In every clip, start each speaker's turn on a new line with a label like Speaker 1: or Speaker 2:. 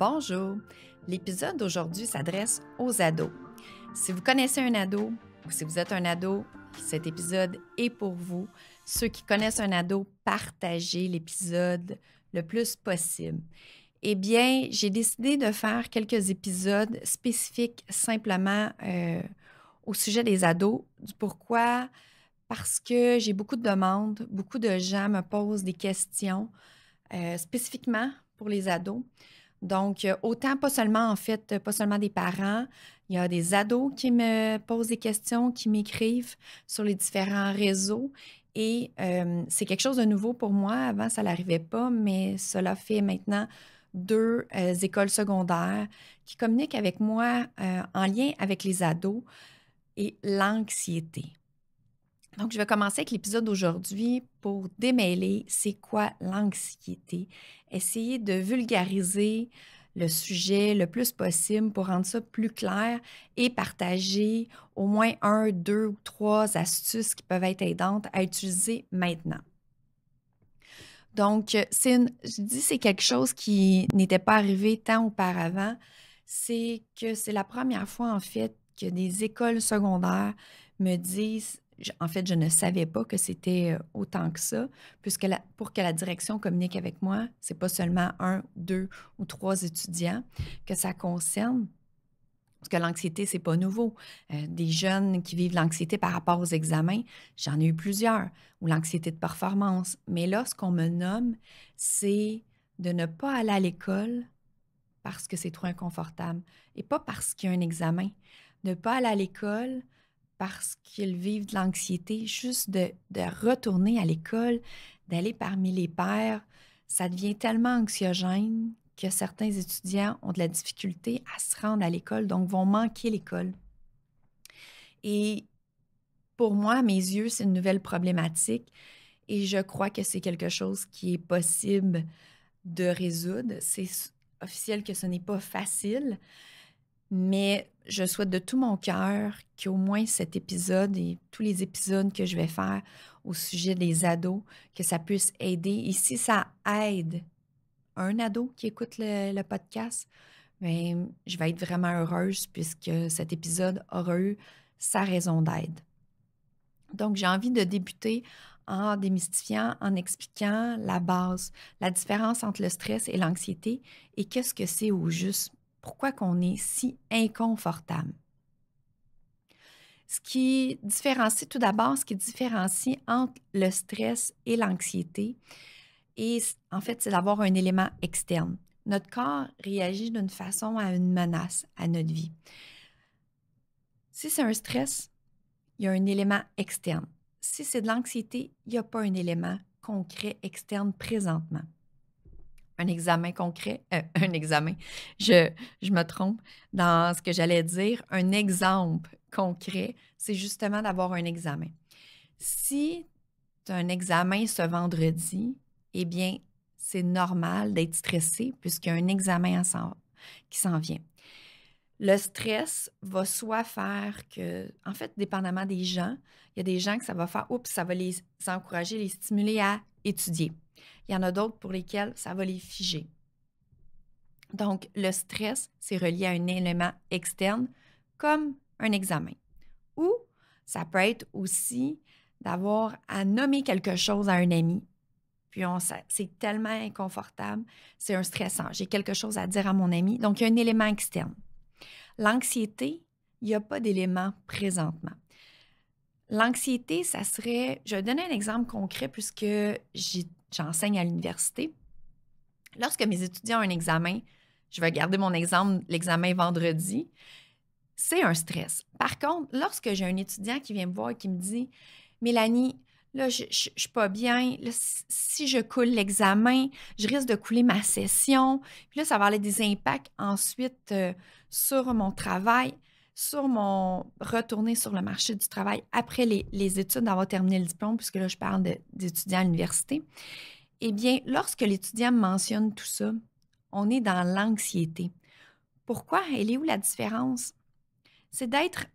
Speaker 1: Bonjour! L'épisode d'aujourd'hui s'adresse aux ados. Si vous connaissez un ado ou si vous êtes un ado, cet épisode est pour vous. Ceux qui connaissent un ado, partagez l'épisode le plus possible. Eh bien, j'ai décidé de faire quelques épisodes spécifiques simplement au sujet des ados. Pourquoi? Parce que j'ai beaucoup de demandes, beaucoup de gens me posent des questions spécifiquement pour les ados. Donc, autant pas seulement, en fait, pas seulement des parents, il y a des ados qui me posent des questions, qui m'écrivent sur les différents réseaux et c'est quelque chose de nouveau pour moi. Avant, ça n'arrivait pas, mais cela fait maintenant 2 écoles secondaires qui communiquent avec moi en lien avec les ados et l'anxiété. Donc, je vais commencer avec l'épisode d'aujourd'hui pour démêler c'est quoi l'anxiété, essayer de vulgariser le sujet le plus possible pour rendre ça plus clair et partager au moins 1, 2 ou 3 astuces qui peuvent être aidantes à utiliser maintenant. Donc, je dis c'est quelque chose qui n'était pas arrivé tant auparavant, c'est que c'est la première fois en fait que des écoles secondaires me disent en fait, je ne savais pas que c'était autant que ça, puisque pour que la direction communique avec moi, c'est pas seulement 1, 2 ou 3 étudiants que ça concerne. Parce que l'anxiété, c'est pas nouveau. Des jeunes qui vivent l'anxiété par rapport aux examens, j'en ai eu plusieurs, ou l'anxiété de performance. Mais là, ce qu'on me nomme, c'est de ne pas aller à l'école parce que c'est trop inconfortable et pas parce qu'il y a un examen. De ne pas aller à l'école parce qu'ils vivent de l'anxiété, juste de retourner à l'école, d'aller parmi les pairs, ça devient tellement anxiogène que certains étudiants ont de la difficulté à se rendre à l'école, donc vont manquer l'école. Et pour moi, à mes yeux, c'est une nouvelle problématique et je crois que c'est quelque chose qui est possible de résoudre. C'est officiel que ce n'est pas facile, mais je souhaite de tout mon cœur qu'au moins cet épisode et tous les épisodes que je vais faire au sujet des ados, que ça puisse aider. Et si ça aide un ado qui écoute le podcast, bien, je vais être vraiment heureuse puisque cet épisode aura eu sa raison d'être. Donc, j'ai envie de débuter en démystifiant, en expliquant la base, la différence entre le stress et l'anxiété et qu'est-ce que c'est au juste, pourquoi qu'on est si inconfortable. Ce qui différencie tout d'abord, ce qui différencie entre le stress et l'anxiété, et en fait, c'est d'avoir un élément externe. Notre corps réagit d'une façon à une menace à notre vie. Si c'est un stress, il y a un élément externe. Si c'est de l'anxiété, il n'y a pas un élément concret externe présentement. Un examen concret, un examen, je me trompe dans ce que j'allais dire. Un exemple concret, c'est justement d'avoir un examen. Si tu as un examen ce vendredi, eh bien, c'est normal d'être stressé puisqu'il y a un examen qui s'en vient. Le stress va soit faire que, en fait, dépendamment des gens, il y a des gens que ça va faire, oups, ça va les encourager, les stimuler à étudier. Il y en a d'autres pour lesquels ça va les figer. Donc, le stress, c'est relié à un élément externe comme un examen. Ou ça peut être aussi d'avoir à nommer quelque chose à un ami. Puis c'est tellement inconfortable, c'est un stressant. J'ai quelque chose à dire à mon ami. Donc, il y a un élément externe. L'anxiété, il n'y a pas d'élément présentement. L'anxiété, ça serait, je vais donner un exemple concret puisque j'enseigne à l'université. Lorsque mes étudiants ont un examen, je vais garder mon exemple, l'examen vendredi, c'est un stress. Par contre, lorsque j'ai un étudiant qui vient me voir et qui me dit « Mélanie, là, je ne suis pas bien. Là, si je coule l'examen, je risque de couler ma session. Puis là, ça va avoir des impacts ensuite sur mon travail, sur mon retourner sur le marché du travail après les études, d'avoir terminé le diplôme, puisque là, je parle d'étudiants à l'université. Eh bien, lorsque l'étudiant mentionne tout ça, on est dans l'anxiété. Pourquoi? Elle est où la différence? C'est d'être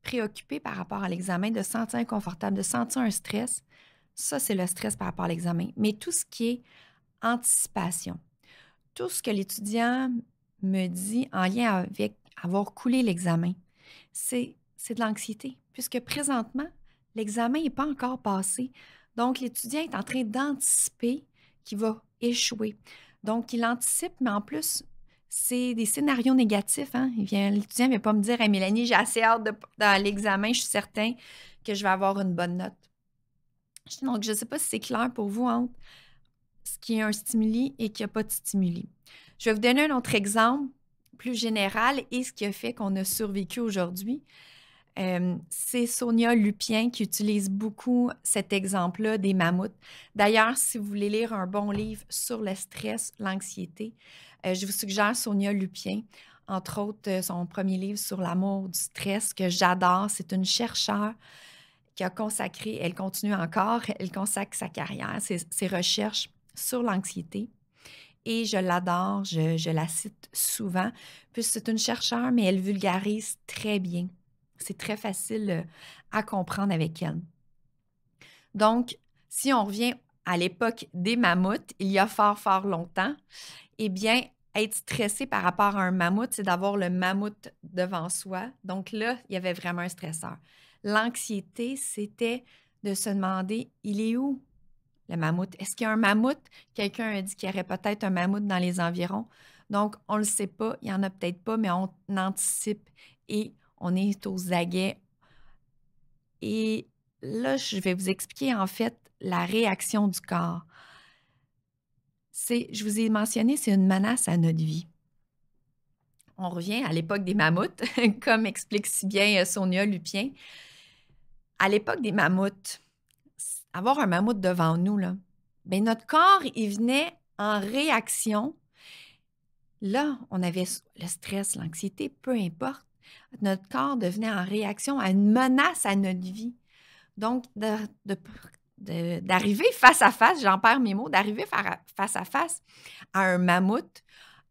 Speaker 1: préoccupé par rapport à l'examen, de se sentir inconfortable, de sentir un stress. Ça, c'est le stress par rapport à l'examen. Mais tout ce qui est anticipation, tout ce que l'étudiant me dit en lien avec avoir coulé l'examen, c'est de l'anxiété, puisque présentement, l'examen n'est pas encore passé. Donc, l'étudiant est en train d'anticiper qu'il va échouer. Donc, il anticipe, mais en plus, c'est des scénarios négatifs. Hein? L'étudiant ne vient pas me dire: hey, Mélanie, j'ai assez hâte dans l'examen, je suis certain que je vais avoir une bonne note. Donc, je ne sais pas si c'est clair pour vous entre ce qui est un stimuli et qui n'a pas de stimuli. Je vais vous donner un autre exemple plus général et ce qui a fait qu'on a survécu aujourd'hui. C'est Sonia Lupien qui utilise beaucoup cet exemple-là des mammouths. D'ailleurs, si vous voulez lire un bon livre sur le stress, l'anxiété, je vous suggère Sonia Lupien. Entre autres, son premier livre sur l'amour du stress que j'adore. C'est une chercheure qui a consacré, elle continue encore, elle consacre sa carrière, ses recherches sur l'anxiété. Et je l'adore, je la cite souvent, puisque c'est une chercheure, mais elle vulgarise très bien. C'est très facile à comprendre avec elle. Donc, si on revient à l'époque des mammouths, il y a fort, fort longtemps, eh bien, être stressé par rapport à un mammouth, c'est d'avoir le mammouth devant soi. Donc là, il y avait vraiment un stresseur. L'anxiété, c'était de se demander, il est où le mammouth? Est-ce qu'il y a un mammouth? Quelqu'un a dit qu'il y aurait peut-être un mammouth dans les environs. Donc, on ne le sait pas, il n'y en a peut-être pas, mais on anticipe et on est aux aguets. Et là, je vais vous expliquer en fait la réaction du corps. Je vous ai mentionné, c'est une menace à notre vie. On revient à l'époque des mammouths, comme explique si bien Sonia Lupien. À l'époque des mammouths, avoir un mammouth devant nous, là, bien, notre corps, il venait en réaction. Là, on avait le stress, l'anxiété, peu importe. Notre corps devenait en réaction à une menace à notre vie. Donc, d'arriver face à face, j'en perds mes mots, d'arriver face à face à un mammouth,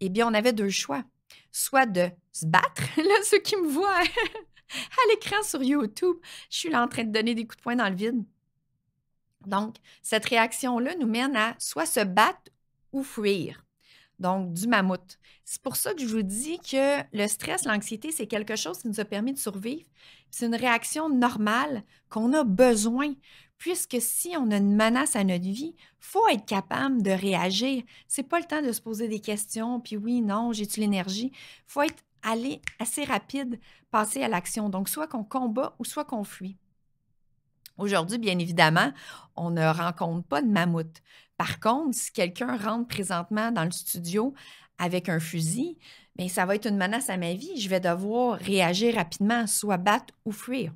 Speaker 1: eh bien, on avait deux choix. Soit de se battre, là, ceux qui me voient à l'écran sur YouTube, je suis là en train de donner des coups de poing dans le vide. Donc, cette réaction-là nous mène à soit se battre ou fuir. Donc, du mammouth. C'est pour ça que je vous dis que le stress, l'anxiété, c'est quelque chose qui nous a permis de survivre. C'est une réaction normale qu'on a besoin, puisque si on a une menace à notre vie, il faut être capable de réagir. C'est pas le temps de se poser des questions, puis oui, non, j'ai-tu l'énergie? Il faut aller assez rapide, passer à l'action. Donc, soit qu'on combat ou soit qu'on fuit. Aujourd'hui, bien évidemment, on ne rencontre pas de mammouth. Par contre, si quelqu'un rentre présentement dans le studio avec un fusil, bien, ça va être une menace à ma vie. Je vais devoir réagir rapidement, soit battre ou fuir.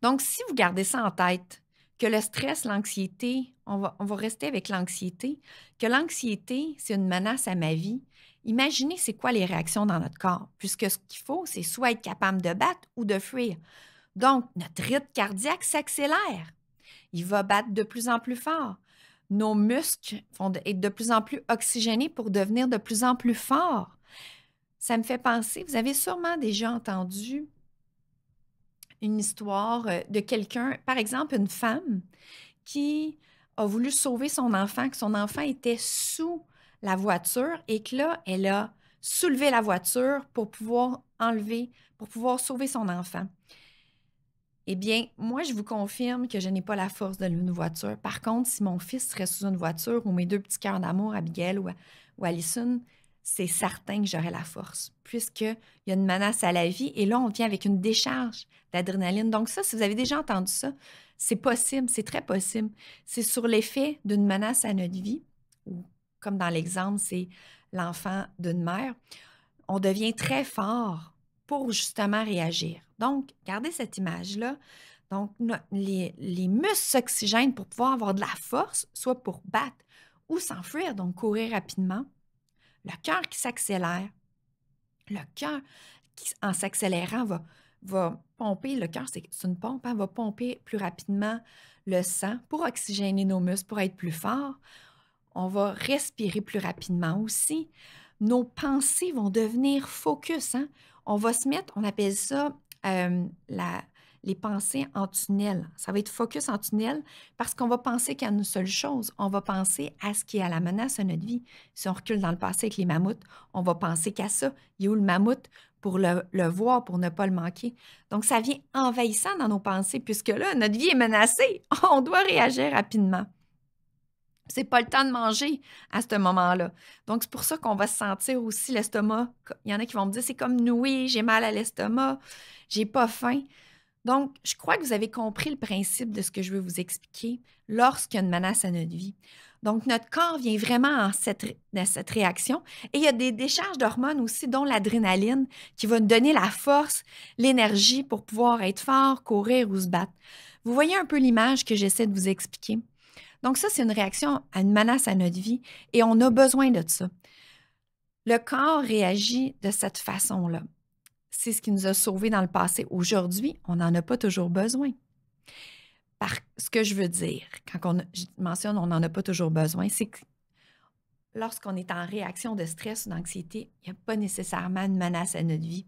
Speaker 1: Donc, si vous gardez ça en tête, que le stress, l'anxiété, on va rester avec l'anxiété, que l'anxiété, c'est une menace à ma vie, imaginez c'est quoi les réactions dans notre corps, puisque ce qu'il faut, c'est soit être capable de battre ou de fuir. Donc, notre rythme cardiaque s'accélère. Il va battre de plus en plus fort. Nos muscles vont être de plus en plus oxygénés pour devenir de plus en plus forts. Ça me fait penser, vous avez sûrement déjà entendu une histoire de quelqu'un, par exemple une femme qui a voulu sauver son enfant, que son enfant était sous la voiture et que là, elle a soulevé la voiture pour pouvoir sauver son enfant. Eh bien, moi, je vous confirme que je n'ai pas la force de lever une voiture. Par contre, si mon fils serait sous une voiture ou mes deux petits cœurs d'amour, Abigail ou Alison, c'est certain que j'aurais la force, puisqu'il y a une menace à la vie. Et là, on vient avec une décharge d'adrénaline. Donc ça, si vous avez déjà entendu ça, c'est possible, c'est très possible. C'est sur l'effet d'une menace à notre vie, ou comme dans l'exemple, c'est l'enfant d'une mère. On devient très fort pour justement réagir. Donc, gardez cette image-là. Donc, les muscles s'oxygènent pour pouvoir avoir de la force, soit pour battre ou s'enfuir, donc courir rapidement. Le cœur qui s'accélère. Le cœur, en s'accélérant, va pomper. Le cœur, c'est une pompe, va pomper plus rapidement le sang pour oxygéner nos muscles, pour être plus fort. On va respirer plus rapidement aussi. Nos pensées vont devenir focus. Hein? On va se mettre, on appelle ça les pensées en tunnel. Ça va être focus en tunnel parce qu'on va penser qu'à une seule chose. On va penser à ce qui est à la menace à notre vie. Si on recule dans le passé avec les mammouths, on va penser qu'à ça. Il y a où le mammouth pour le voir, pour ne pas le manquer. Donc, ça vient envahissant dans nos pensées puisque là, notre vie est menacée. On doit réagir rapidement. C'est pas le temps de manger à ce moment-là. Donc, c'est pour ça qu'on va se sentir aussi l'estomac. Il y en a qui vont me dire, c'est comme noué, j'ai mal à l'estomac, j'ai pas faim. Donc, je crois que vous avez compris le principe de ce que je veux vous expliquer lorsqu'il y a une menace à notre vie. Donc, notre corps vient vraiment dans cette réaction. Et il y a des décharges d'hormones aussi, dont l'adrénaline, qui va nous donner la force, l'énergie pour pouvoir être fort, courir ou se battre. Vous voyez un peu l'image que j'essaie de vous expliquer. Donc, ça, c'est une réaction à une menace à notre vie et on a besoin de ça. Le corps réagit de cette façon-là. C'est ce qui nous a sauvés dans le passé. Aujourd'hui, on n'en a pas toujours besoin. Ce que je veux dire, quand je mentionne on n'en a pas toujours besoin, c'est que lorsqu'on est en réaction de stress ou d'anxiété, il n'y a pas nécessairement une menace à notre vie.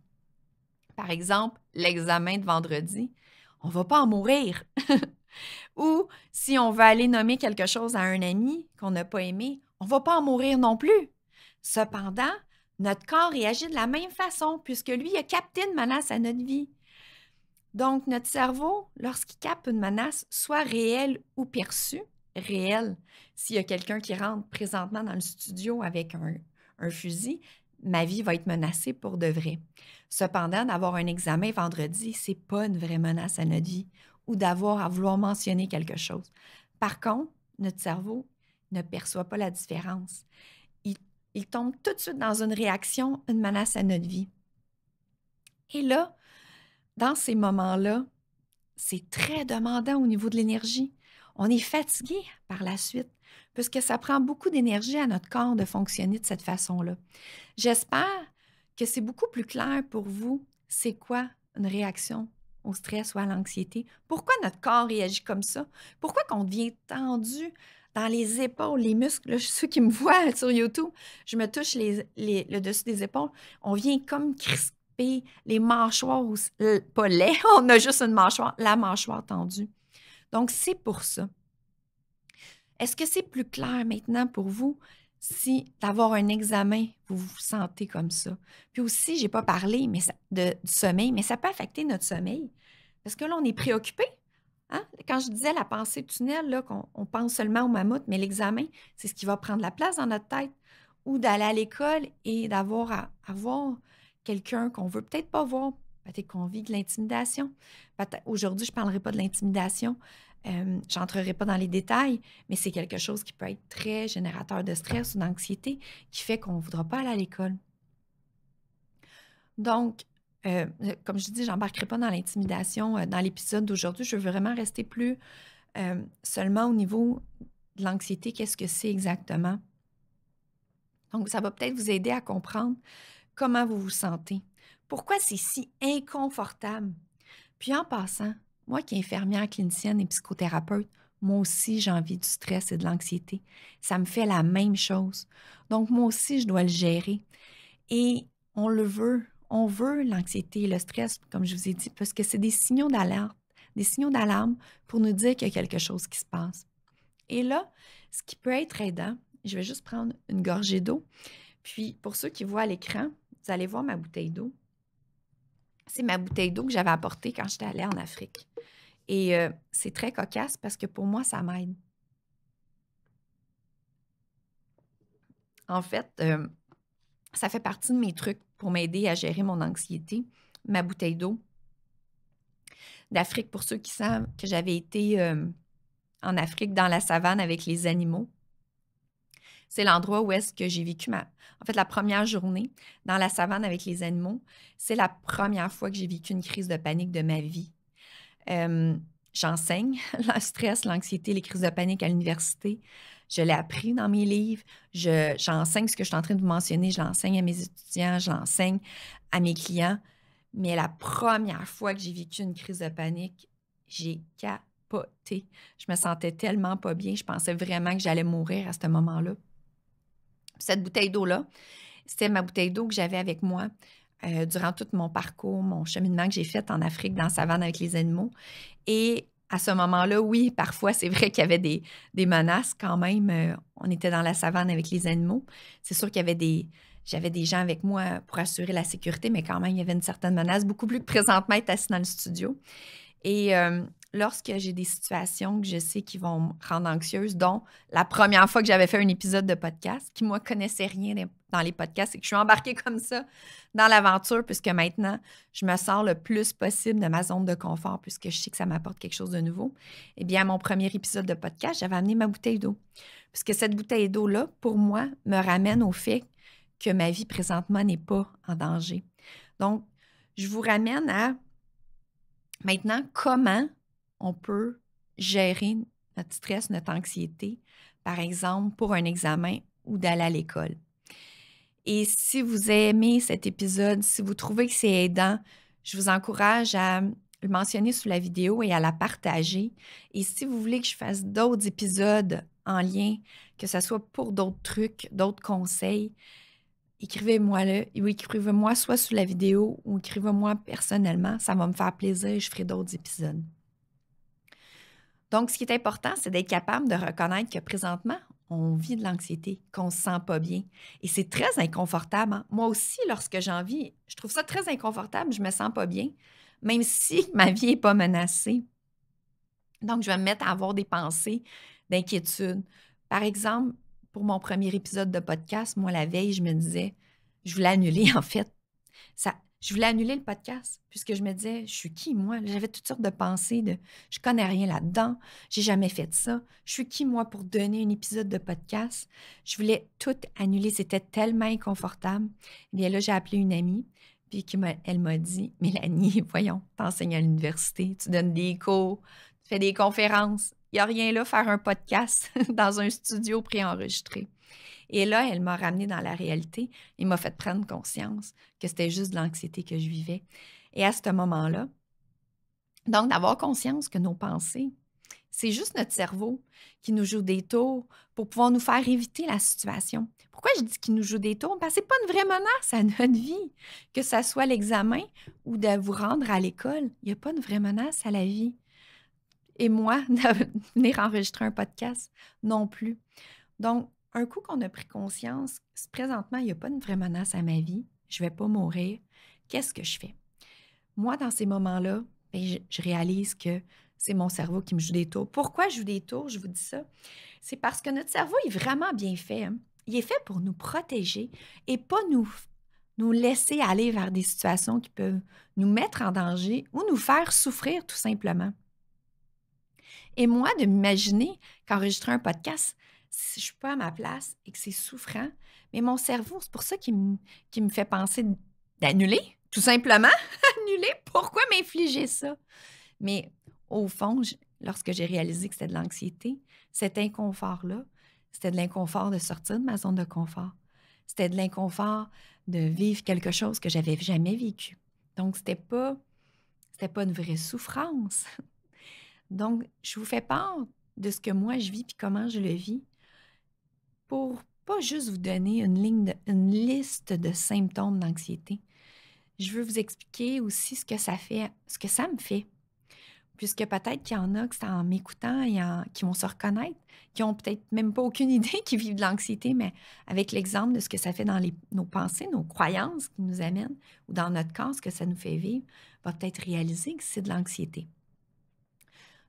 Speaker 1: Par exemple, l'examen de vendredi, on ne va pas en mourir. Ou si on veut aller nommer quelque chose à un ami qu'on n'a pas aimé, on ne va pas en mourir non plus. Cependant, notre corps réagit de la même façon puisque lui a capté une menace à notre vie. Donc, notre cerveau, lorsqu'il capte une menace, soit réelle ou perçue, réelle, s'il y a quelqu'un qui rentre présentement dans le studio avec un fusil, ma vie va être menacée pour de vrai. Cependant, d'avoir un examen vendredi, ce n'est pas une vraie menace à notre vie ou d'avoir à vouloir mentionner quelque chose. Par contre, notre cerveau ne perçoit pas la différence. Il tombe tout de suite dans une réaction, une menace à notre vie. Et là, dans ces moments-là, c'est très demandant au niveau de l'énergie. On est fatigué par la suite, puisque ça prend beaucoup d'énergie à notre corps de fonctionner de cette façon-là. J'espère que c'est beaucoup plus clair pour vous, c'est quoi une réaction au stress ou à l'anxiété. Pourquoi notre corps réagit comme ça? Pourquoi qu'on devient tendu dans les épaules, les muscles? Là, ceux qui me voient sur YouTube, je me touche le dessus des épaules. On vient comme crisper les mâchoires, pas les, on a juste une mâchoire, la mâchoire tendue. Donc, c'est pour ça. Est-ce que c'est plus clair maintenant pour vous si d'avoir un examen, vous vous sentez comme ça? Puis aussi, je n'ai pas parlé du sommeil, mais ça peut affecter notre sommeil. Parce que là, on est préoccupé. Hein? Quand je disais la pensée tunnel, là, qu'on pense seulement au mammouth, mais l'examen, c'est ce qui va prendre la place dans notre tête. Ou d'aller à l'école et d'avoir à voir quelqu'un qu'on ne veut peut-être pas voir. Peut-être qu'on vit de l'intimidation. Aujourd'hui, je ne parlerai pas de l'intimidation. Je n'entrerai pas dans les détails, mais c'est quelque chose qui peut être très générateur de stress ou d'anxiété qui fait qu'on ne voudra pas aller à l'école. Donc, comme je dis, je n'embarquerai pas dans l'intimidation dans l'épisode d'aujourd'hui. Je veux vraiment rester plus seulement au niveau de l'anxiété, qu'est-ce que c'est exactement. Donc, ça va peut-être vous aider à comprendre comment vous vous sentez. Pourquoi c'est si inconfortable? Puis en passant, moi qui est infirmière clinicienne et psychothérapeute, moi aussi j'ai envie du stress et de l'anxiété. Ça me fait la même chose. Donc moi aussi, je dois le gérer. Et on le veut. On veut l'anxiété et le stress, comme je vous ai dit, parce que c'est des signaux d'alarme pour nous dire qu'il y a quelque chose qui se passe. Et là, ce qui peut être aidant, je vais juste prendre une gorgée d'eau. Puis pour ceux qui voient à l'écran, vous allez voir ma bouteille d'eau. C'est ma bouteille d'eau que j'avais apportée quand j'étais allée en Afrique. Et c'est très cocasse parce que pour moi, ça m'aide. En fait, ça fait partie de mes trucs pour m'aider à gérer mon anxiété. Ma bouteille d'eau d'Afrique, pour ceux qui savent que j'avais été en Afrique dans la savane avec les animaux. C'est l'endroit où est-ce que j'ai vécu la première journée dans la savane avec les animaux. C'est la première fois que j'ai vécu une crise de panique de ma vie. J'enseigne le stress, l'anxiété, les crises de panique à l'université. Je l'ai appris dans mes livres. J'enseigne ce que je suis en train de vous mentionner. Je l'enseigne à mes étudiants, je l'enseigne à mes clients. Mais la première fois que j'ai vécu une crise de panique, j'ai capoté. Je me sentais tellement pas bien. Je pensais vraiment que j'allais mourir à ce moment-là. Cette bouteille d'eau-là, c'était ma bouteille d'eau que j'avais avec moi durant tout mon parcours, mon cheminement que j'ai fait en Afrique, dans la savane avec les animaux. Et à ce moment-là, oui, parfois, c'est vrai qu'il y avait des menaces quand même. On était dans la savane avec les animaux. C'est sûr qu'il y avait j'avais des gens avec moi pour assurer la sécurité, mais quand même, il y avait une certaine menace, beaucoup plus que présentement être assis dans le studio. Et lorsque j'ai des situations que je sais qui vont me rendre anxieuse, dont la première fois que j'avais fait un épisode de podcast, qui, moi, connaissait rien dans les podcasts, et que je suis embarquée comme ça dans l'aventure, puisque maintenant, je me sors le plus possible de ma zone de confort, puisque je sais que ça m'apporte quelque chose de nouveau. Eh bien, à mon premier épisode de podcast, j'avais amené ma bouteille d'eau. Puisque cette bouteille d'eau-là, pour moi, me ramène au fait que ma vie présentement n'est pas en danger. Donc, je vous ramène à maintenant comment on peut gérer notre stress, notre anxiété, par exemple, pour un examen ou d'aller à l'école. Et si vous aimez cet épisode, si vous trouvez que c'est aidant, je vous encourage à le mentionner sous la vidéo et à la partager. Et si vous voulez que je fasse d'autres épisodes en lien, que ce soit pour d'autres trucs, d'autres conseils, écrivez-moi là, ou écrivez-moi soit sous la vidéo ou écrivez-moi personnellement. Ça va me faire plaisir et je ferai d'autres épisodes. Donc, ce qui est important, c'est d'être capable de reconnaître que présentement, on vit de l'anxiété, qu'on ne se sent pas bien. Et c'est très inconfortable. Hein? Moi aussi, lorsque j'en vis, je trouve ça très inconfortable, je ne me sens pas bien, même si ma vie n'est pas menacée. Donc, je vais me mettre à avoir des pensées d'inquiétude. Par exemple, pour mon premier épisode de podcast, moi, la veille, je me disais, je voulais annuler, en fait. Je voulais annuler le podcast puisque je me disais, je suis qui, moi? J'avais toutes sortes de pensées de, je connais rien là-dedans, j'ai jamais fait ça. Je suis qui, moi, pour donner un épisode de podcast? Je voulais tout annuler, c'était tellement inconfortable. Eh bien là, j'ai appelé une amie, puis elle m'a dit, Mélanie, voyons, t'enseignes à l'université, tu donnes des cours, tu fais des conférences. Il n'y a rien là, faire un podcast dans un studio préenregistré. Et là, elle m'a ramenée dans la réalité et m'a fait prendre conscience que c'était juste de l'anxiété que je vivais. Et à ce moment-là, donc d'avoir conscience que nos pensées, c'est juste notre cerveau qui nous joue des tours pour pouvoir nous faire éviter la situation. Pourquoi je dis qu'il nous joue des tours? Parce que ce n'est pas une vraie menace à notre vie, que ce soit l'examen ou de vous rendre à l'école. Il n'y a pas de vraie menace à la vie. Et moi, de venir enregistrer un podcast, non plus. Donc, un coup qu'on a pris conscience, présentement, il n'y a pas une vraie menace à ma vie, je ne vais pas mourir, qu'est-ce que je fais? Moi, dans ces moments-là, je réalise que c'est mon cerveau qui me joue des tours. Pourquoi je joue des tours? Je vous dis ça. C'est parce que notre cerveau est vraiment bien fait. Hein? Il est fait pour nous protéger et pas nous laisser aller vers des situations qui peuvent nous mettre en danger ou nous faire souffrir tout simplement. Et moi, de m'imaginer qu'enregistrer un podcast, si je ne suis pas à ma place et que c'est souffrant, mais mon cerveau, c'est pour ça qu'il me fait penser d'annuler, tout simplement. Annuler, pourquoi m'infliger ça? Mais au fond, lorsque j'ai réalisé que c'était de l'anxiété, cet inconfort-là, c'était de l'inconfort de sortir de ma zone de confort. C'était de l'inconfort de vivre quelque chose que je n'avais jamais vécu. Donc, c'était pas une vraie souffrance. Donc, je vous fais part de ce que moi je vis puis comment je le vis pour pas juste vous donner une liste de symptômes d'anxiété. Je veux vous expliquer aussi ce que ça fait, ce que ça me fait. Puisque peut-être qu'il y en a qui, en m'écoutant, qui vont se reconnaître, qui n'ont peut-être même pas aucune idée qu'ils vivent de l'anxiété, mais avec l'exemple de ce que ça fait dans nos pensées, nos croyances qui nous amènent, ou dans notre cas, ce que ça nous fait vivre, va peut-être réaliser que c'est de l'anxiété.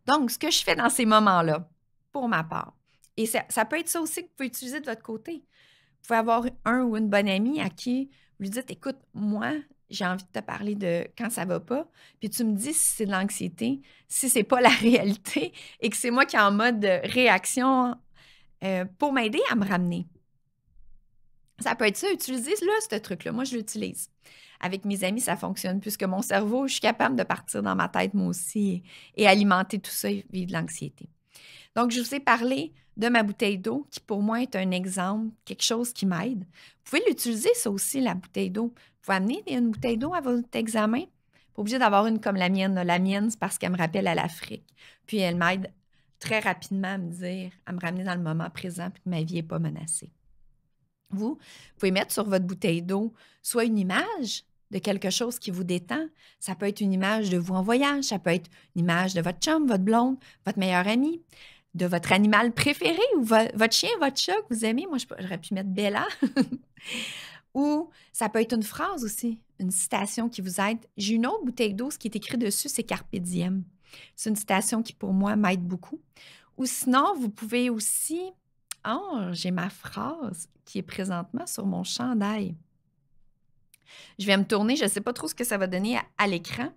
Speaker 1: Donc, ce que je fais dans ces moments-là, pour ma part, et ça peut être ça aussi que vous pouvez utiliser de votre côté. Vous pouvez avoir un ou une bonne amie à qui vous lui dites, écoute, moi, j'ai envie de te parler de quand ça va pas, puis tu me dis si c'est de l'anxiété, si c'est pas la réalité et que c'est moi qui est en mode de réaction pour m'aider à me ramener. Ça peut être ça, utiliser là, ce truc-là. Moi, je l'utilise. Avec mes amis, ça fonctionne puisque mon cerveau, je suis capable de partir dans ma tête, moi aussi, et alimenter tout ça et vivre de l'anxiété. Donc, je vous ai parlé de ma bouteille d'eau, qui pour moi est un exemple, quelque chose qui m'aide. Vous pouvez l'utiliser, ça aussi, la bouteille d'eau. Vous pouvez amener une bouteille d'eau à votre examen. Pas obligé d'avoir une comme la mienne. La mienne, c'est parce qu'elle me rappelle à l'Afrique. Puis, elle m'aide très rapidement à me dire, à me ramener dans le moment présent, puis que ma vie n'est pas menacée. Vous pouvez mettre sur votre bouteille d'eau soit une image de quelque chose qui vous détend. Ça peut être une image de vous en voyage, ça peut être une image de votre chum, votre blonde, votre meilleur ami, de votre animal préféré ou votre chien, votre chat que vous aimez. Moi, j'aurais pu mettre Bella. Ou ça peut être une phrase aussi, une citation qui vous aide. J'ai une autre bouteille d'eau, ce qui est écrit dessus, c'est Carpe diem. C'est une citation qui, pour moi, m'aide beaucoup. Ou sinon, vous pouvez aussi... Oh, j'ai ma phrase qui est présentement sur mon chandail. Je vais me tourner, je ne sais pas trop ce que ça va donner à l'écran.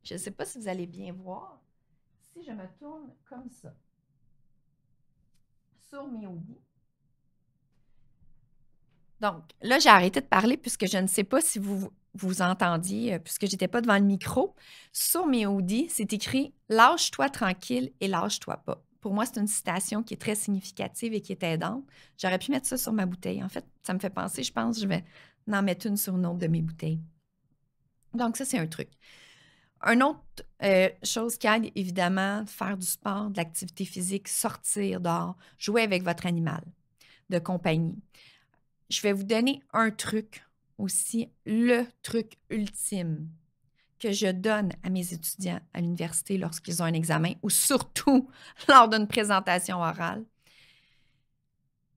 Speaker 1: Je ne sais pas si vous allez bien voir. Si je me tourne comme ça, sur mes hoodies. Donc, là, j'ai arrêté de parler puisque je ne sais pas si vous entendiez, puisque je n'étais pas devant le micro. Sur mes hoodies, c'est écrit « Lâche-toi tranquille et lâche-toi pas ». Pour moi, c'est une citation qui est très significative et qui est aidante. J'aurais pu mettre ça sur ma bouteille. En fait, ça me fait penser, je pense, je vais en mettre une sur une autre de mes bouteilles. Donc, ça, c'est un truc. Une autre chose qui aide, évidemment, faire du sport, de l'activité physique, sortir dehors, jouer avec votre animal de compagnie. Je vais vous donner un truc aussi, le truc ultime que je donne à mes étudiants à l'université lorsqu'ils ont un examen ou surtout lors d'une présentation orale.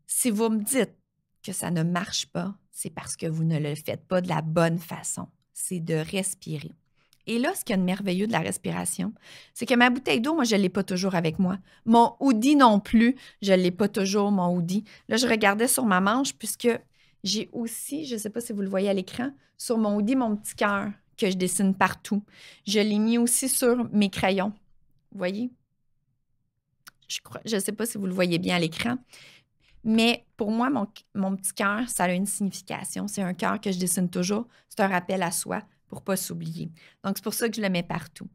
Speaker 1: Si vous me dites que ça ne marche pas, c'est parce que vous ne le faites pas de la bonne façon. C'est de respirer. Et là, ce qu'il y a de merveilleux de la respiration, c'est que ma bouteille d'eau, moi, je ne l'ai pas toujours avec moi. Mon hoodie non plus, je ne l'ai pas toujours, mon hoodie. Là, je regardais sur ma manche puisque j'ai aussi, je ne sais pas si vous le voyez à l'écran, sur mon hoodie, mon petit cœur que je dessine partout. Je l'ai mis aussi sur mes crayons. Vous voyez? Je ne sais pas si vous le voyez bien à l'écran. Mais pour moi, mon petit cœur, ça a une signification. C'est un cœur que je dessine toujours. C'est un rappel à soi pour ne pas s'oublier. Donc, c'est pour ça que je le mets partout.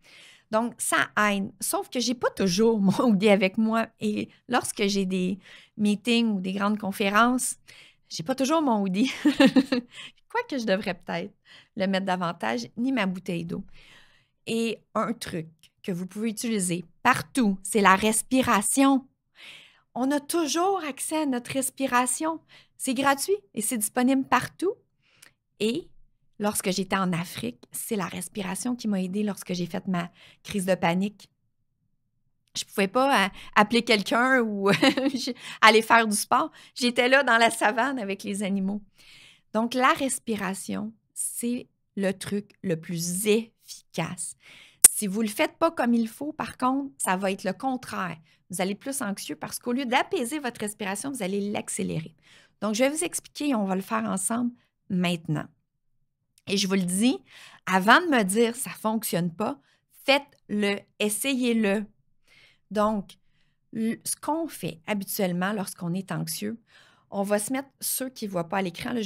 Speaker 1: Donc, ça aide. Sauf que je n'ai pas toujours mon hoodie avec moi. Et lorsque j'ai des meetings ou des grandes conférences, je n'ai pas toujours mon hoodie. Quoique je devrais peut-être le mettre davantage, ni ma bouteille d'eau. Et un truc que vous pouvez utiliser partout, c'est la respiration. On a toujours accès à notre respiration. C'est gratuit et c'est disponible partout. Et lorsque j'étais en Afrique, c'est la respiration qui m'a aidée lorsque j'ai fait ma crise de panique. Je ne pouvais pas appeler quelqu'un ou aller faire du sport. J'étais là dans la savane avec les animaux. Donc, la respiration, c'est le truc le plus efficace. Si vous ne le faites pas comme il faut, par contre, ça va être le contraire. Vous allez être plus anxieux parce qu'au lieu d'apaiser votre respiration, vous allez l'accélérer. Donc, je vais vous expliquer et on va le faire ensemble maintenant. Et je vous le dis, avant de me dire « ça ne fonctionne pas », faites-le, essayez-le. Donc, ce qu'on fait habituellement lorsqu'on est anxieux, on va se mettre, ceux qui ne voient pas à l'écran, là,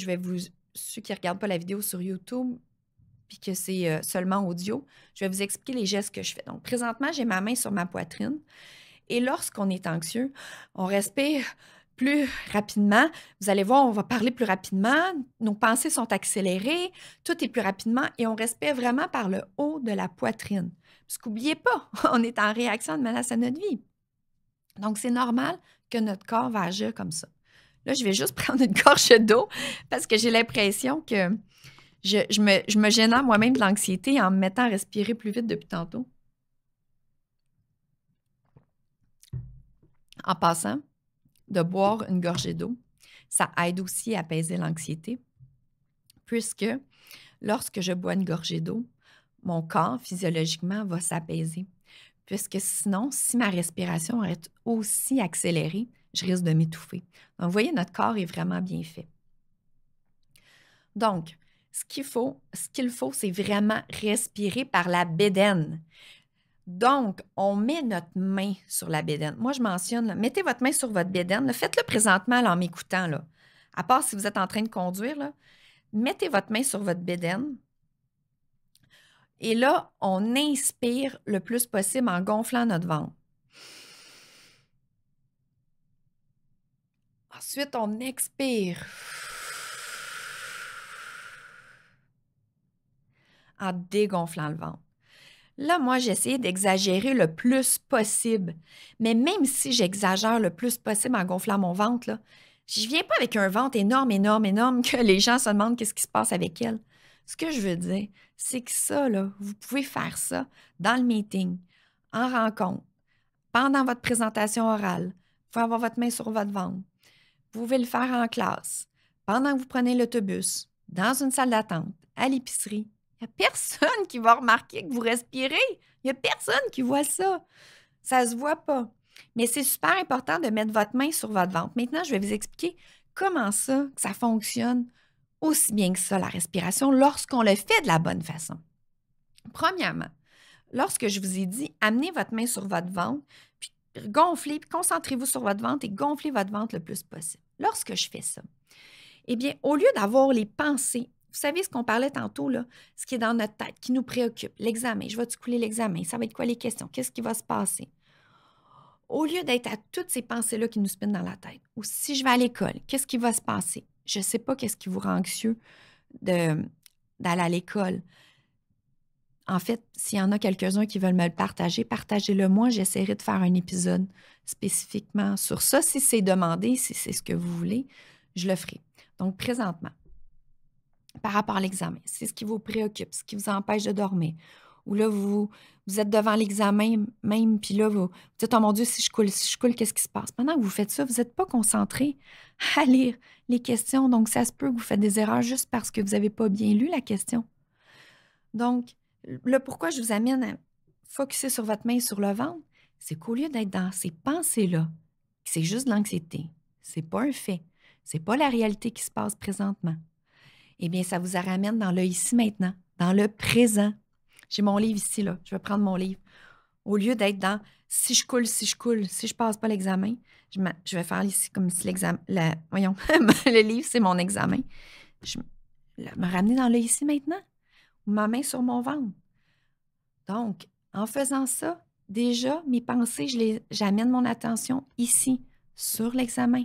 Speaker 1: ceux qui ne regardent pas la vidéo sur YouTube, puis que c'est seulement audio, je vais vous expliquer les gestes que je fais. Donc, présentement, j'ai ma main sur ma poitrine. Et lorsqu'on est anxieux, on respire plus rapidement. Vous allez voir, on va parler plus rapidement. Nos pensées sont accélérées. Tout est plus rapidement et on respire vraiment par le haut de la poitrine. Parce qu'oubliez pas, on est en réaction de menace à notre vie. Donc, c'est normal que notre corps va agir comme ça. Là, je vais juste prendre une gorgée d'eau parce que j'ai l'impression que je me génère moi-même de l'anxiété en me mettant à respirer plus vite depuis tantôt. En passant, de boire une gorgée d'eau, ça aide aussi à apaiser l'anxiété, puisque lorsque je bois une gorgée d'eau, mon corps physiologiquement va s'apaiser. Puisque sinon, si ma respiration est aussi accélérée, je risque de m'étouffer. Donc, vous voyez, notre corps est vraiment bien fait. Donc, ce qu'il faut, c'est vraiment respirer par la bédaine. Donc, on met notre main sur la bédaine. Moi, je mentionne, là, mettez votre main sur votre bédaine. Faites-le présentement là, en m'écoutant. Là. À part si vous êtes en train de conduire, là, mettez votre main sur votre bédaine. Et là, on inspire le plus possible en gonflant notre ventre. Ensuite, on expire en dégonflant le ventre. Là, moi, j'essaie d'exagérer le plus possible. Mais même si j'exagère le plus possible en gonflant mon ventre, là, je ne viens pas avec un ventre énorme, énorme, énorme que les gens se demandent qu'est-ce qui se passe avec elle. Ce que je veux dire, c'est que ça, là, vous pouvez faire ça dans le meeting, en rencontre, pendant votre présentation orale. Vous pouvez avoir votre main sur votre ventre. Vous pouvez le faire en classe, pendant que vous prenez l'autobus, dans une salle d'attente, à l'épicerie. Il n'y a personne qui va remarquer que vous respirez. Il n'y a personne qui voit ça. Ça ne se voit pas. Mais c'est super important de mettre votre main sur votre ventre. Maintenant, je vais vous expliquer comment ça, que ça fonctionne aussi bien que ça, la respiration, lorsqu'on le fait de la bonne façon. Premièrement, lorsque je vous ai dit, amenez votre main sur votre ventre, puis gonflez, puis concentrez-vous sur votre ventre et gonflez votre ventre le plus possible. Lorsque je fais ça, eh bien, au lieu d'avoir les pensées, vous savez ce qu'on parlait tantôt, là, ce qui est dans notre tête, qui nous préoccupe, l'examen, je vais-tu couler l'examen, ça va être quoi les questions, qu'est-ce qui va se passer? Au lieu d'être à toutes ces pensées-là qui nous spinent dans la tête, ou si je vais à l'école, qu'est-ce qui va se passer? Je ne sais pas qu'est-ce qui vous rend anxieux d'aller à l'école. En fait, s'il y en a quelques-uns qui veulent me le partager, partagez-le moi. J'essaierai de faire un épisode spécifiquement sur ça. Si c'est demandé, si c'est ce que vous voulez, je le ferai. Donc, présentement, par rapport à l'examen, c'est ce qui vous préoccupe, ce qui vous empêche de dormir. Ou là, vous êtes devant l'examen même, puis là, vous dites, oh mon Dieu, si je coule, qu'est-ce qui se passe? Pendant que vous faites ça, vous n'êtes pas concentré à lire les questions. Donc, ça se peut que vous faites des erreurs juste parce que vous n'avez pas bien lu la question. Donc, là, pourquoi je vous amène à focusser sur votre main et sur le ventre, c'est qu'au lieu d'être dans ces pensées-là, c'est juste de l'anxiété, c'est pas un fait, c'est pas la réalité qui se passe présentement, eh bien, ça vous ramène dans le ici maintenant, dans le présent. J'ai mon livre ici, là. Je vais prendre mon livre. Au lieu d'être dans si je coule, si je passe pas l'examen, je vais faire ici comme si l'examen. Voyons, le livre, c'est mon examen. Me ramener dans le ici maintenant, ma main sur mon ventre. Donc, en faisant ça, déjà, mes pensées, j'amène mon attention ici, sur l'examen,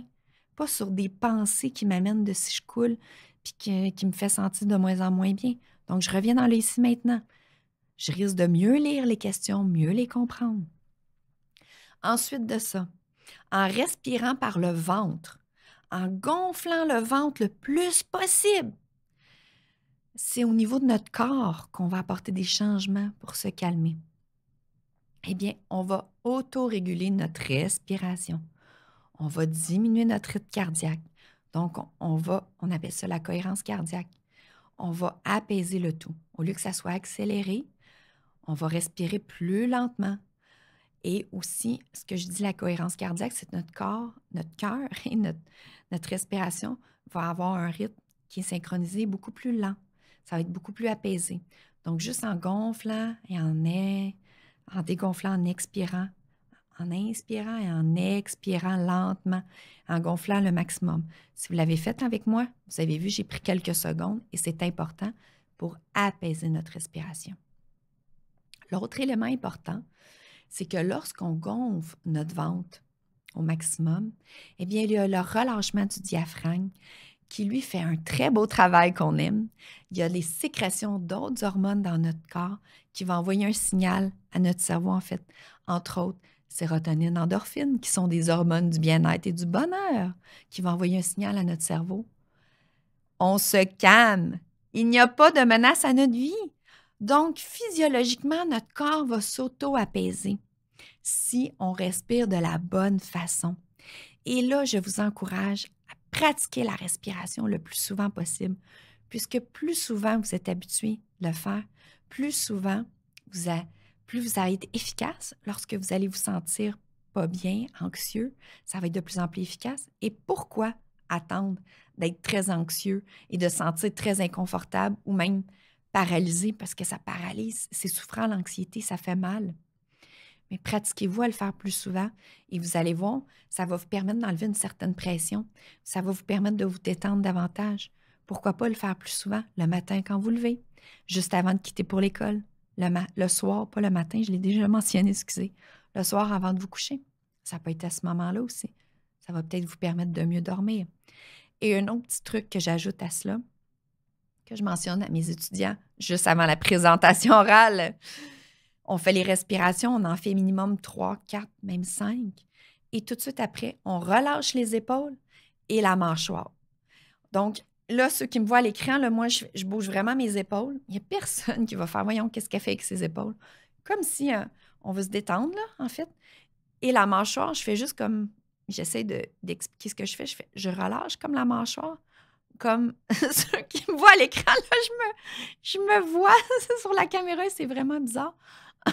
Speaker 1: pas sur des pensées qui m'amènent de si je coule puis qui me fait sentir de moins en moins bien. Donc, je reviens dans le ici maintenant. Je risque de mieux lire les questions, mieux les comprendre. Ensuite de ça, en respirant par le ventre, en gonflant le ventre le plus possible, c'est au niveau de notre corps qu'on va apporter des changements pour se calmer. Eh bien, on va auto-réguler notre respiration. On va diminuer notre rythme cardiaque. Donc, on appelle ça la cohérence cardiaque. On va apaiser le tout. Au lieu que ça soit accéléré, on va respirer plus lentement. Et aussi, ce que je dis, la cohérence cardiaque, c'est que notre corps, notre cœur et notre respiration vont avoir un rythme qui est synchronisé beaucoup plus lent. Ça va être beaucoup plus apaisé. Donc, juste en gonflant et en dégonflant, en expirant, en inspirant et en expirant lentement, en gonflant le maximum. Si vous l'avez fait avec moi, vous avez vu, j'ai pris quelques secondes et c'est important pour apaiser notre respiration. L'autre élément important, c'est que lorsqu'on gonfle notre ventre au maximum, eh bien, il y a le relâchement du diaphragme qui, lui, fait un très beau travail qu'on aime. Il y a les sécrétions d'autres hormones dans notre corps qui vont envoyer un signal à notre cerveau, en fait, entre autres, sérotonine, endorphine, qui sont des hormones du bien-être et du bonheur, qui vont envoyer un signal à notre cerveau. On se calme. Il n'y a pas de menace à notre vie. Donc, physiologiquement, notre corps va s'auto-apaiser si on respire de la bonne façon. Et là, je vous encourage à pratiquer la respiration le plus souvent possible, puisque plus souvent vous êtes habitué de le faire, plus souvent plus vous allez être efficace lorsque vous allez vous sentir pas bien, anxieux, ça va être de plus en plus efficace. Et pourquoi attendre d'être très anxieux et de se sentir très inconfortable ou même paralysé parce que ça paralyse, c'est souffrant, l'anxiété, ça fait mal. Mais pratiquez-vous à le faire plus souvent et vous allez voir, ça va vous permettre d'enlever une certaine pression. Ça va vous permettre de vous détendre davantage. Pourquoi pas le faire plus souvent, le matin quand vous levez, juste avant de quitter pour l'école, le soir, pas le matin, je l'ai déjà mentionné, excusez, le soir avant de vous coucher. Ça peut être à ce moment-là aussi. Ça va peut-être vous permettre de mieux dormir. Et un autre petit truc que j'ajoute à cela, que je mentionne à mes étudiants juste avant la présentation orale, on fait les respirations, on en fait minimum 3, 4, même 5. Et tout de suite après, on relâche les épaules et la mâchoire. Donc, là, ceux qui me voient à l'écran, là, moi, je bouge vraiment mes épaules. Il n'y a personne qui va faire, voyons, qu'est-ce qu'elle fait avec ses épaules. Comme si on veut se détendre, là, en fait. Et la mâchoire, je fais juste comme, j'essaie d'expliquer ce que je fais. Je relâche comme la mâchoire. Comme ceux qui me voient à l'écran, là, je me vois sur la caméra, c'est vraiment bizarre.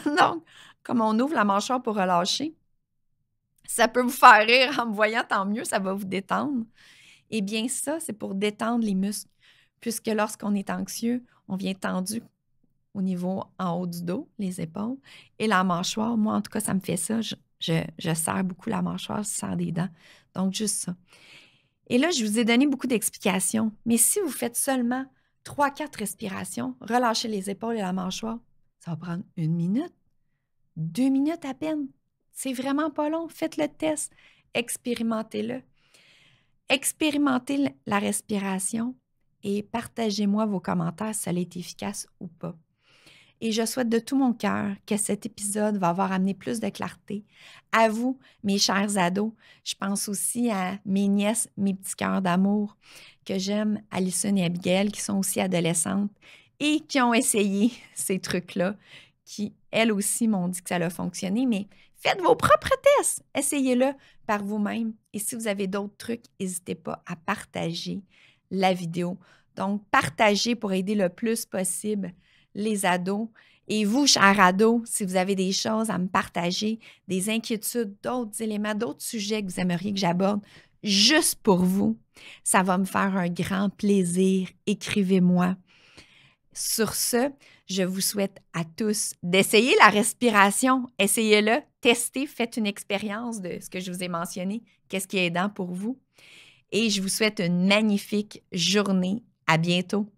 Speaker 1: Donc, comme on ouvre la mâchoire pour relâcher, ça peut vous faire rire en me voyant, tant mieux, ça va vous détendre. Eh bien, ça, c'est pour détendre les muscles, puisque lorsqu'on est anxieux, on vient tendu au niveau en haut du dos, les épaules, et la mâchoire. Moi, en tout cas, ça me fait ça. Je serre beaucoup la mâchoire, je serre des dents. Donc, juste ça. Et là, je vous ai donné beaucoup d'explications, mais si vous faites seulement 3-4 respirations, relâchez les épaules et la mâchoire, ça va prendre 1 minute, 2 minutes à peine. C'est vraiment pas long. Faites le test. Expérimentez-le. Expérimentez la respiration et partagez-moi vos commentaires si ça a été efficace ou pas. Et je souhaite de tout mon cœur que cet épisode va avoir amené plus de clarté. À vous, mes chers ados, je pense aussi à mes nièces, mes petits cœurs d'amour que j'aime, Alison et Abigail, qui sont aussi adolescentes et qui ont essayé ces trucs-là, qui, elles aussi, m'ont dit que ça a fonctionné. Mais faites vos propres tests. Essayez-le par vous-même. Et si vous avez d'autres trucs, n'hésitez pas à partager la vidéo. Donc, partagez pour aider le plus possible les ados. Et vous, chers ados, si vous avez des choses à me partager, des inquiétudes, d'autres éléments, d'autres sujets que vous aimeriez que j'aborde, juste pour vous, ça va me faire un grand plaisir. Écrivez-moi. Sur ce, je vous souhaite à tous d'essayer la respiration. Essayez-le, testez, faites une expérience de ce que je vous ai mentionné, qu'est-ce qui est aidant pour vous. Et je vous souhaite une magnifique journée. À bientôt.